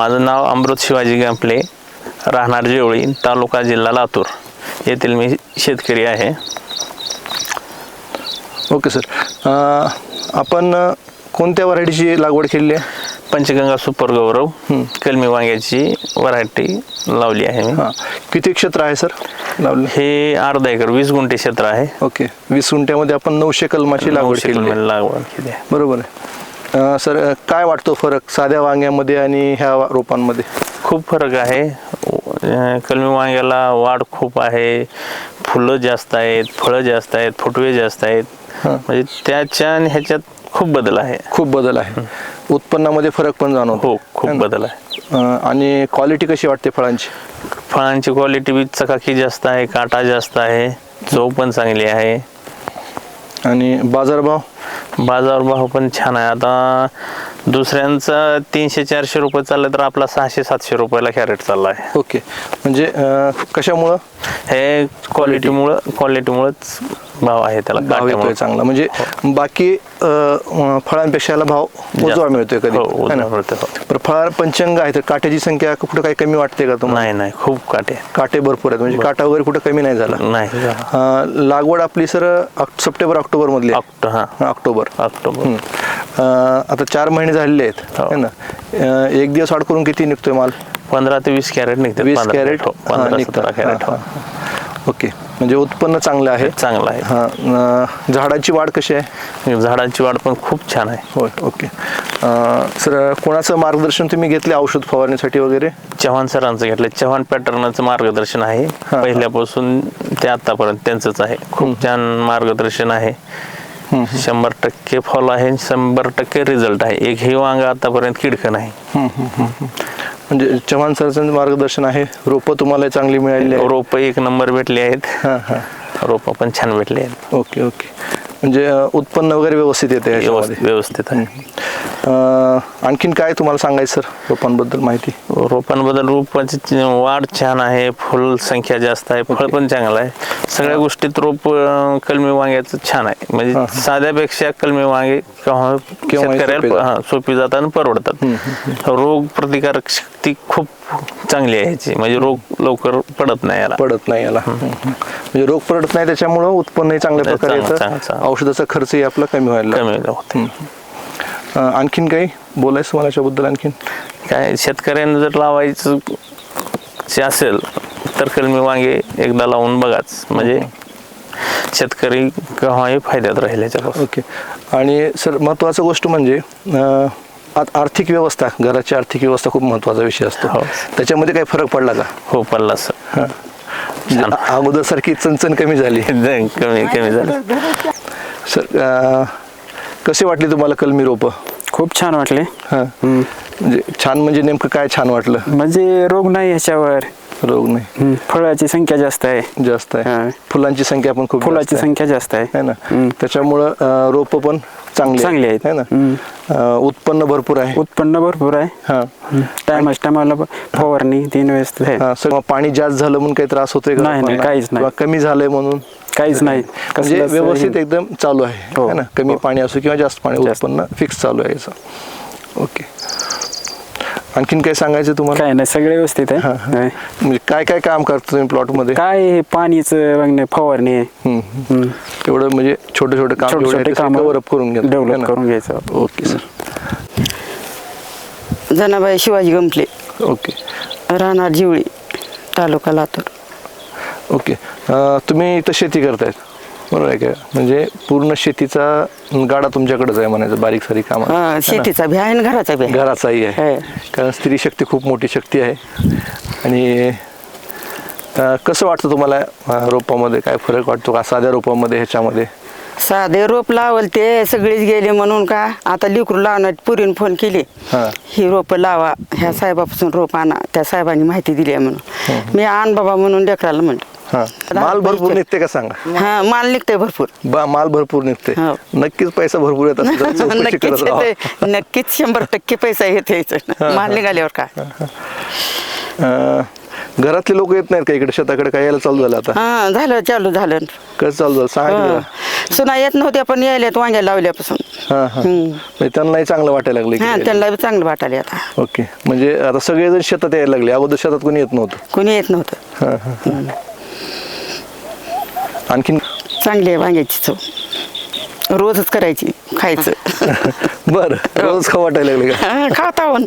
माझं नाव अमृत शिवाजी गंपले, राहणार जेवळी, तालुका जिल्हा लातूर येथील मी शेतकरी आहे. ओके सर, आपण कोणत्या व्हरायटीची लागवड केलेली आहे? पंचगंगा सुपर गौरव कलमी वांग्याची व्हरायटी लावली आहे मी. किती क्षेत्र आहे सर लावलं? हे अर्धा एकर 20 गुंठे क्षेत्र आहे. ओके, 20 गुंठ्यामध्ये आपण 900 कलमाची लागवड केली आहे. बरोबर आहे. सर, काय वाटतो फरक साध्या वांग्यामध्ये आणि ह्या रोपांमध्ये? खूप फरक आहे. कलमी वांग्याला वाढ खूप आहे, फुलं जास्त आहेत, फळं जास्त आहेत, फुटवे जास्त आहेत. म्हणजे त्याच्या आणि ह्याच्यात खूप बदल आहे. खूप बदल आहे. उत्पन्नामध्ये फरक पण जाणवतो. हो, खूप बदल आहे. आणि क्वालिटी कशी वाटते फळांची? फळांची क्वालिटी बी चकाकी जास्त आहे, काटा जास्त आहे, चव पण चांगली आहे. आणि बाजारभाव? बाजारभाव पण छान आहे. आता दुसऱ्यांचा 300-400 रुपये चाललं तर आपला 600-700 रुपयाला कॅरेट चालला आहे. ओके, म्हणजे कशामुळं? हे क्वालिटीमुळेच भाव आहे, त्याला भाव येतोय चांगला. म्हणजे बाकी फळांपेक्षा याला भाव उजवा मिळतोय कधी? फळ पंचंग आहे तर काट्याची संख्या कुठं काही कमी वाटते का तुम्हाला? नाही, खूप काटे भरपूर आहेत. म्हणजे काटा वगैरे कुठं कमी नाही झाला? नाही. लागवड आपली सर सप्टेंबर ऑक्टोबर मधली? ऑक्टोबर. आता 4 महिने झालेले आहेत है ना. एक दिवस आड करून किती निघतोय माल? 15 ते 20 कॅरेट निघते. 20 कॅरेट कॅरेट. ओके, म्हणजे उत्पन्न चांगलं आहे. चांगलं आहे. झाडाची वाढ कशी आहे? झाडाची वाढ पण खूप छान आहे. होय. ओके सर, कोणाचं मार्गदर्शन तुम्ही घेतले औषध फवारण्यासाठी वगैरे? चव्हाण सरांचं घेतलं. चव्हाण पॅटर्नचं मार्गदर्शन आहे. पहिल्यापासून ते आतापर्यंत त्यांचंच आहे. खूप छान मार्गदर्शन आहे. 100% फॉल आहे, 100% रिझल्ट आहे. एकही वांग आतापर्यंत किडकं नाही. म्हणजे चव्हाण सरचं मार्गदर्शन आहे. रोपं तुम्हाला चांगली मिळाली आहेत? रोपं 1 नंबर भेटली आहेत. रोपं पण छान भेटली आहेत. ओके. म्हणजे उत्पन्न वगैरे व्यवस्थित येते? व्यवस्थित आहे. आणखीन काय तुम्हाला सांगायचं सर रोपांबद्दल माहिती? रोपांची वाढ छान आहे, फुल संख्या जास्त आहे, फळ पण चांगलं आहे. सगळ्या गोष्टीत रोप कलमी वांग्याचं छान आहे. म्हणजे साध्यापेक्षा कलमी वांगे शेतकऱ्याला सोपी जातात आणि परवडतात. रोग प्रतिकारक शक्ती खूप चांगली आहे ह्याची. म्हणजे रोग लवकर पडत नाही याला. म्हणजे रोग पडत नाही, त्याच्यामुळं उत्पन्नही चांगल्या प्रकारे येतं. औषधाचा खर्चही आपला कमी व्हायला. आणखीन काही बोलायचं मला याच्याबद्दल? आणखीन काय, शेतकऱ्यांना जर लावायचं असेल तर कलमी वांगे एकदा लावून बघाच. म्हणजे शेतकरी केव्हाही फायद्यात राहील याच्यापासून. ओके. आणि सर, महत्त्वाचं गोष्ट म्हणजे आर्थिक व्यवस्था, घराची आर्थिक व्यवस्था खूप महत्त्वाचा विषय असतो. त्याच्यामध्ये काही फरक पडला का? हो, पडला सर. अगोदर सारखी चणचण कमी झाली? कमी झाली. सर, कसे वाटले तुम्हाला कलमी रोप? खूप छान वाटले. म्हणजे छान म्हणजे नेमकं काय छान वाटलं? म्हणजे रोग नाही ह्याच्यावर. रोग नाही. फळाची संख्या जास्त आहे. फुलांची संख्या पण खूप संख्या जास्त आहे ना. त्याच्यामुळं रोप पण चांगली आहेत है ना. उत्पन्न भरपूर आहे. टायमाला फवारणी 3 वेळेस. पाणी जास्त झालं म्हणून काही त्रास होतोय का? नाही, काहीच नाही. कमी झालंय म्हणून काहीच नाही. म्हणजे व्यवस्थित एकदम चालू आहे ना. कमी पाणी असो किंवा जास्त पाणी, उत्पन्न फिक्स चालू आहे याचं. ओके. आणखीन काय सांगायचं तुम्हाला? काय नाही, सगळे व्यवस्थित आहे. म्हणजे काय काय काम करतो तुम्ही प्लॉट मध्ये? काय पाणीचं फवारणी एवढं म्हणजे छोटे काम डेव्हलप करून घ्यायचं. Okay sir. Janabai Shivaji Gampale. Okay. राहणार जेवळी, तालुका लातूर. ओके. तुम्ही इथं शेती करतायत बरोबर आहे का? म्हणजे पूर्ण शेतीचा गाडा तुमच्याकडेच आहे म्हणायचं, बारीक सारीक काम. शेतीचा बी आहे आणि घराचा बी आहे. घराचाही आहे, कारण स्त्री शक्ती खूप मोठी शक्ती आहे. आणि कसं वाटतं तुम्हाला रोपामध्ये? काय फरक वाटतो का साध्या रोपामध्ये ह्याच्यामध्ये? साधे रोप लावल ते सगळेच गेले म्हणून का आता लिकरू लावणार पुरीन फोन केली, ही रोप लावा, ह्या साहेबापासून रोप आणा. त्या साहेबांनी माहिती दिली आहे म्हणून मी आण बाबा म्हणून लेकराला म्हणलं. माल भरपूर निघते का सांगा? माल निघते भरपूर. माल भरपूर निघते. नक्कीच पैसा भरपूर येत नक्कीच 100% पैसा येत माल निघाल्यावर. काय घरातले लोक येत नाहीत का इकडे शेताकडे? काय यायला चालू झालं आता? झालं, चालू झालं. कसं चालू झालं सांगा? सुना येत नव्हत्या पण यायल्यात वांग्या लावल्यापासून. हा हा म्हणजे त्यांनाही चांगलं वाटायला लागलं हा की त्यांना बी चांगलं वाटायला आता. ओके म्हणजे आता सगळेजण शेतात यायला लागले, अगोदर शेतात कोणी येत नव्हतं. कोणी येत नव्हतं. हा, हा. आणखीन चांगली आहे वांग्याची चव, रोजच करायची खायचं. बर रोज खाऊ वाटायला लागले का? हा, खाता होऊन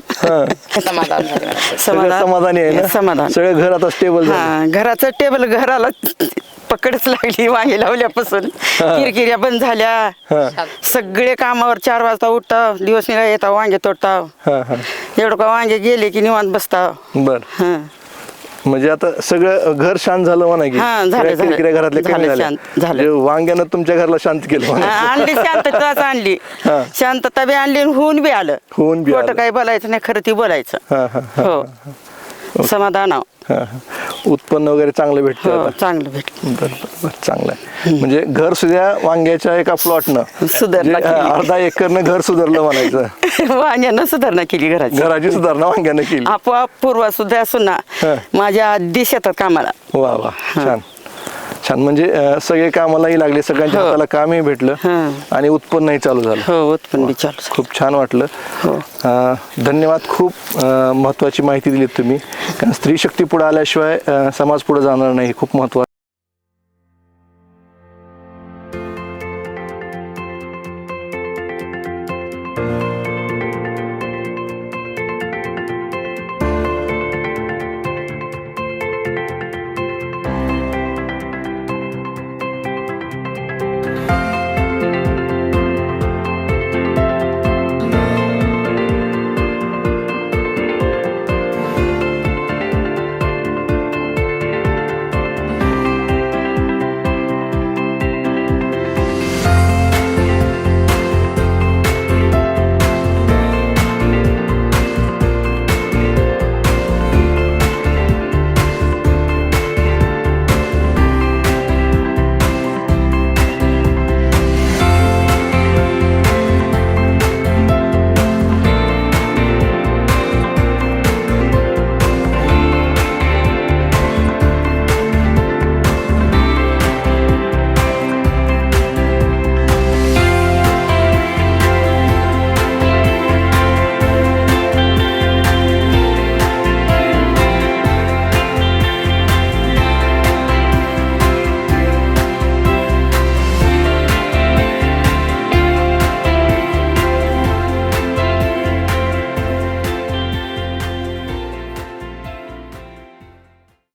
सगळं समाधानी आहे ना? समाधान. सगळं घर आता स्टेबल झालं. हा घराचं टेबल घराला पकडच लागली वांगे लावल्यापासून. किरकिऱ्या बंद हा. झाल्या. सगळे कामावर 4 वाजता उठता, दिवस निघा येता वांगे तोडता. हा हा एवढं का वांगे गेले की निवांत बसता. बर हा म्हणजे आता सगळं घर शांत झालं म्हणा की हा, झालं, सगळ्या झालं. किरकिऱ्या घरातले कमी झालं, झाल्या. शांत झालं. म्हणजे वांग्यानं तुमच्या घराला शांत केलं म्हणा. आणली शांतताच आणली. हा. शांतता बी आणली आणि होऊन बी आलं. होऊन बी खोटं आलं. काही बोलायचं नाही, खरं ती बोलायचं. हा हा हा हो समाधान हा, हा. उत्पन्न वगैरे चांगलं भेटतं हो आता. चांगलं भेट. बर चांगलं आहे. म्हणजे घर सुद्धा वांग्याच्या एका प्लॉटनं सुधारणा केली. अर्धा एकरनं घर सुधारलं म्हणायचं. वांग्यानं सुधारणा केली घराची. घराची सुधारणा वांग्यानं केली. आपोआप पूर्वा सुद्धा सुना हा. माझ्या आधी शेतात कामाला. वा वा छान छान म्हणजे सगळे कामालाही लागले, सगळ्यांच्या हो. हाताला कामही भेटलं हा. आणि उत्पन्नही चालू झालं. हो उत्पन्न बी चालू झालं. खूप छान वाटलं. हो. धन्यवाद. खूप महत्त्वाची माहिती दिलीत तुम्ही, कारण स्त्री शक्ती पुढे आल्याशिवाय समाज पुढे जाणार नाही, खूप महत्त्वाचं.